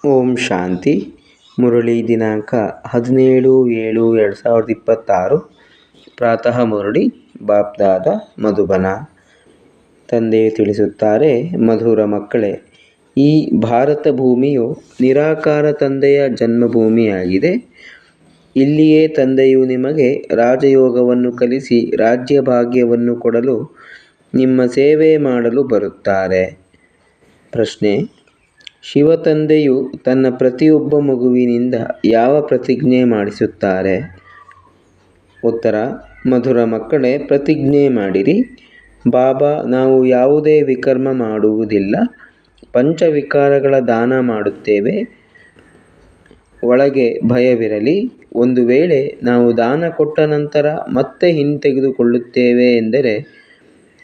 ಓಂ ಶಾಂತಿ. ಮುರಳಿ ದಿನಾಂಕ 17/7/2026. ಪ್ರಾತಃ ಮುರಳಿ ಬಾಪ್ದಾದ ಮಧುಬನ. ತಂದೆಯು ತಿಳಿಸುತ್ತಾರೆ, ಮಧುರ ಮಕ್ಕಳೇ, ಈ ಭಾರತ ಭೂಮಿಯು ನಿರಾಕಾರ ತಂದೆಯ ಜನ್ಮಭೂಮಿಯಾಗಿದೆ. ಇಲ್ಲಿಯೇ ತಂದೆಯು ನಿಮಗೆ ರಾಜಯೋಗವನ್ನು ಕಲಿಸಿ ರಾಜ್ಯ ಭಾಗ್ಯವನ್ನು ಕೊಡಲು ನಿಮ್ಮ ಸೇವೆ ಮಾಡಲು ಬರುತ್ತಾರೆ. ಪ್ರಶ್ನೆ: ಶಿವ ತಂದೆಯು ತನ್ನ ಪ್ರತಿಯೊಬ್ಬ ಮಗುವಿನಿಂದ ಯಾವ ಪ್ರತಿಜ್ಞೆ ಮಾಡಿಸುತ್ತಾರೆ? ಉತ್ತರ: ಮಧುರ ಮಕ್ಕಳೇ, ಪ್ರತಿಜ್ಞೆ ಮಾಡಿರಿ. ಬಾಬಾ, ನಾವು ಯಾವುದೇ ವಿಕರ್ಮ ಮಾಡುವುದಿಲ್ಲ, ಪಂಚವಿಕಾರಗಳ ದಾನ ಮಾಡುತ್ತೇವೆ. ಒಳಗೆ ಭಯವಿರಲಿ. ಒಂದು ವೇಳೆ ನಾವು ದಾನ ಕೊಟ್ಟ ನಂತರ ಮತ್ತೆ ಹಿಂತೆಗೆದುಕೊಳ್ಳುತ್ತೇವೆ ಎಂದರೆ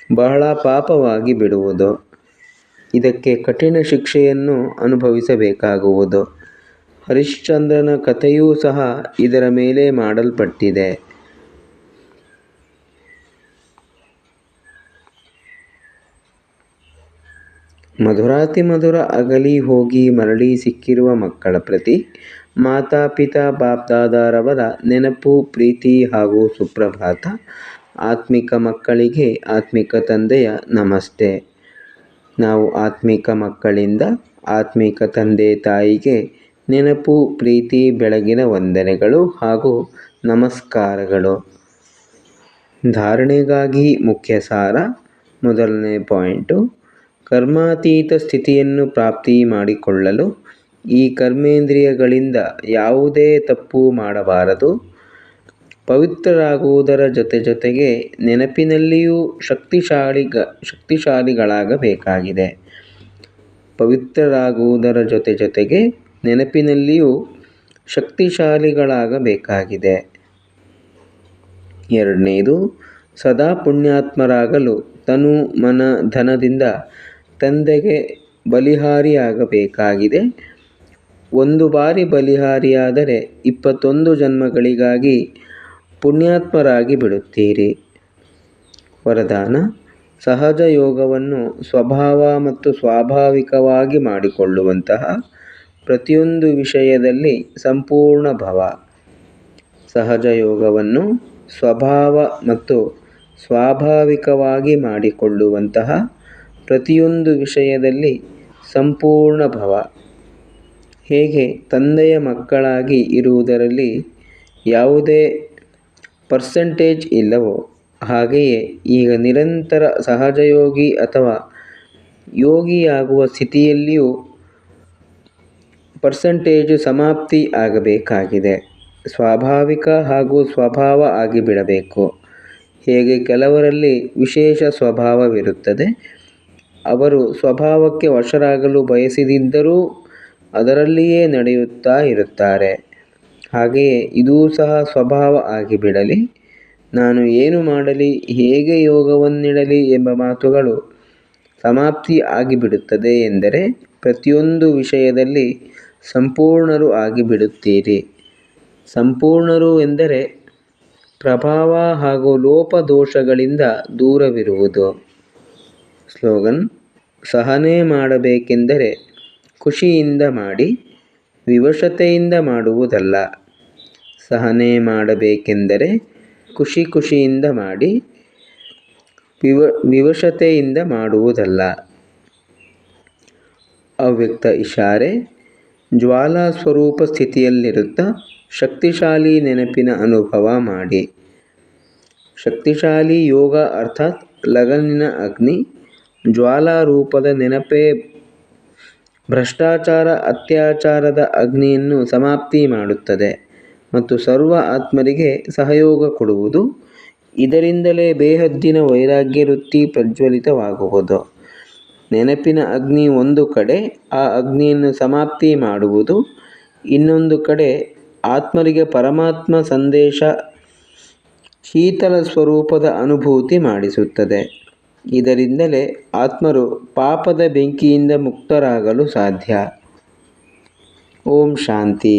ಬಹಳ ಪಾಪವಾಗಿ ಬಿಡುವುದು. ಇದಕ್ಕೆ ಕಠಿಣ ಶಿಕ್ಷೆಯನ್ನು ಅನುಭವಿಸಬೇಕಾಗುವುದು. ಹರಿಶ್ಚಂದ್ರನ ಕಥೆಯೂ ಸಹ ಇದರ ಮೇಲೆ ಮಾಡಲ್ಪಟ್ಟಿದೆ. ಮಧುರಾತಿ ಮಧುರ ಅಗಲಿ ಹೋಗಿ ಮರಳಿ ಸಿಕ್ಕಿರುವ ಮಕ್ಕಳ ಪ್ರತಿ ಮಾತಾಪಿತಾ ಬಾಪ್ದಾದಾರವರ ನೆನಪು, ಪ್ರೀತಿ ಹಾಗೂ ಸುಪ್ರಭಾತ. ಆತ್ಮಿಕ ಮಕ್ಕಳಿಗೆ ಆತ್ಮಿಕ ತಂದೆಯ ನಮಸ್ತೆ. ನಾವು ಆತ್ಮಿಕ ಮಕ್ಕಳಿಂದ ಆತ್ಮಿಕ ತಂದೆ ತಾಯಿಗೆ ನೆನಪು, ಪ್ರೀತಿ, ಬೆಳಗಿನ ವಂದನೆಗಳು ಹಾಗೂ ನಮಸ್ಕಾರಗಳು. ಧಾರಣೆಗಾಗಿ ಮುಖ್ಯ ಸಾರ. ಮೊದಲನೇ ಪಾಯಿಂಟು: ಕರ್ಮಾತೀತ ಸ್ಥಿತಿಯನ್ನು ಪ್ರಾಪ್ತಿ ಮಾಡಿಕೊಳ್ಳಲು ಈ ಕರ್ಮೇಂದ್ರಿಯಗಳಿಂದ ಯಾವುದೇ ತಪ್ಪು ಮಾಡಬಾರದು. ಪವಿತ್ರರಾಗುವುದರ ಜೊತೆಗೆ ನೆನಪಿನಲ್ಲಿಯೂ ಶಕ್ತಿಶಾಲಿಗಳಾಗಬೇಕಾಗಿದೆ. ಪವಿತ್ರರಾಗುವುದರ ಜೊತೆಗೆ ನೆನಪಿನಲ್ಲಿಯೂ ಶಕ್ತಿಶಾಲಿಗಳಾಗಬೇಕಾಗಿದೆ. ಎರಡನೇದು, ಸದಾ ಪುಣ್ಯಾತ್ಮರಾಗಲು ತನು, ಮನ, ಧನದಿಂದ ತಂದೆಗೆ ಬಲಿಹಾರಿಯಾಗಬೇಕಾಗಿದೆ. ಒಂದು ಬಾರಿ ಬಲಿಹಾರಿಯಾದರೆ 21 ಜನ್ಮಗಳಿಗಾಗಿ ಪುಣ್ಯಾತ್ಮರಾಗಿ ಬಿಡುತ್ತೀರಿ. ವರದಾನ: ಸಹಜ ಯೋಗವನ್ನು ಸ್ವಭಾವ ಮತ್ತು ಸ್ವಾಭಾವಿಕವಾಗಿ ಮಾಡಿಕೊಳ್ಳುವಂತಹ ಪ್ರತಿಯೊಂದು ವಿಷಯದಲ್ಲಿ ಸಂಪೂರ್ಣ ಭವ. ಸಹಜ ಯೋಗವನ್ನು ಸ್ವಭಾವ ಮತ್ತು ಸ್ವಾಭಾವಿಕವಾಗಿ ಮಾಡಿಕೊಳ್ಳುವಂತಹ ಪ್ರತಿಯೊಂದು ವಿಷಯದಲ್ಲಿ ಸಂಪೂರ್ಣ ಭವ. ಹೇಗೆ ತಂದೆಯ ಮಕ್ಕಳಾಗಿ ಇರುವುದರಲ್ಲಿ ಯಾವುದೇ ಪರ್ಸೆಂಟೇಜ್ ಇಲ್ಲವೋ, ಹಾಗೆಯೇ ಈಗ ನಿರಂತರ ಸಹಜಯೋಗಿ ಅಥವಾ ಯೋಗಿಯಾಗುವ ಸ್ಥಿತಿಯಲ್ಲಿಯೂ ಪರ್ಸೆಂಟೇಜು ಸಮಾಪ್ತಿ ಆಗಬೇಕಾಗಿದೆ. ಸ್ವಾಭಾವಿಕ ಹಾಗೂ ಸ್ವಭಾವ ಆಗಿಬಿಡಬೇಕು. ಹೇಗೆ ಕೆಲವರಲ್ಲಿ ವಿಶೇಷ ಸ್ವಭಾವವಿರುತ್ತದೆ, ಅವರು ಸ್ವಭಾವಕ್ಕೆ ವಶರಾಗಲು ಬಯಸದಿದ್ದರೂ ಅದರಲ್ಲಿಯೇ ನಡೆಯುತ್ತಾ ಇರುತ್ತಾರೆ. ಹಾಗೆಯೇ ಇದೂ ಸಹ ಸ್ವಭಾವ ಆಗಿಬಿಡಲಿ. ನಾನು ಏನು ಮಾಡಲಿ, ಹೇಗೆ ಯೋಗವನ್ನಿಡಲಿ ಎಂಬ ಮಾತುಗಳು ಸಮಾಪ್ತಿ ಆಗಿಬಿಡುತ್ತದೆ ಎಂದರೆ ಪ್ರತಿಯೊಂದು ವಿಷಯದಲ್ಲಿ ಸಂಪೂರ್ಣರು ಆಗಿಬಿಡುತ್ತೀರಿ. ಸಂಪೂರ್ಣರು ಎಂದರೆ ಪ್ರಭಾವ ಹಾಗೂ ಲೋಪದೋಷಗಳಿಂದ ದೂರವಿರುವುದು. ಸ್ಲೋಗನ್: ಸಹನೆ ಮಾಡಬೇಕೆಂದರೆ ಖುಷಿಯಿಂದ ಮಾಡಿ, ವಿವಶತೆಯಿಂದ ಮಾಡುವುದಲ್ಲ. ಸಹನೆ ಮಾಡಬೇಕೆಂದರೆ ಖುಷಿಯಿಂದ ಮಾಡಿ, ವಿವಶತೆಯಿಂದ ಮಾಡುವುದಲ್ಲ. ಅವ್ಯಕ್ತ ಇಶಾರೆ: ಜ್ವಾಲಾ ಸ್ವರೂಪ ಸ್ಥಿತಿಯಲ್ಲಿರುತ್ತಾ ಶಕ್ತಿಶಾಲಿ ನೆನಪಿನ ಅನುಭವ ಮಾಡಿ. ಶಕ್ತಿಶಾಲಿ ಯೋಗ ಅರ್ಥಾತ್ ಲಗನ್ನಿನ ಅಗ್ನಿ. ಜ್ವಾಲಾ ರೂಪದ ನೆನಪೇ ಭ್ರಷ್ಟಾಚಾರ, ಅತ್ಯಾಚಾರದ ಅಗ್ನಿಯನ್ನು ಸಮಾಪ್ತಿ ಮಾಡುತ್ತದೆ ಮತ್ತು ಸರ್ವ ಆತ್ಮರಿಗೆ ಸಹಯೋಗ ಕೊಡುವುದು. ಇದರಿಂದಲೇ ಬೇಹದ್ದಿನ ವೈರಾಗ್ಯ ವೃತ್ತಿ ಪ್ರಜ್ವಲಿತವಾಗುವುದು. ನೆನಪಿನ ಅಗ್ನಿ ಒಂದು ಕಡೆ ಆ ಅಗ್ನಿಯನ್ನು ಸಮಾಪ್ತಿ ಮಾಡುವುದು, ಇನ್ನೊಂದು ಕಡೆ ಆತ್ಮರಿಗೆ ಪರಮಾತ್ಮ ಸಂದೇಶ ಶೀತಲ ಸ್ವರೂಪದ ಅನುಭೂತಿ ಮಾಡಿಸುತ್ತದೆ. ಇದರಿಂದಲೇ ಆತ್ಮರು ಪಾಪದ ಬೆಂಕಿಯಿಂದ ಮುಕ್ತರಾಗಲು ಸಾಧ್ಯ. ಓಂ ಶಾಂತಿ.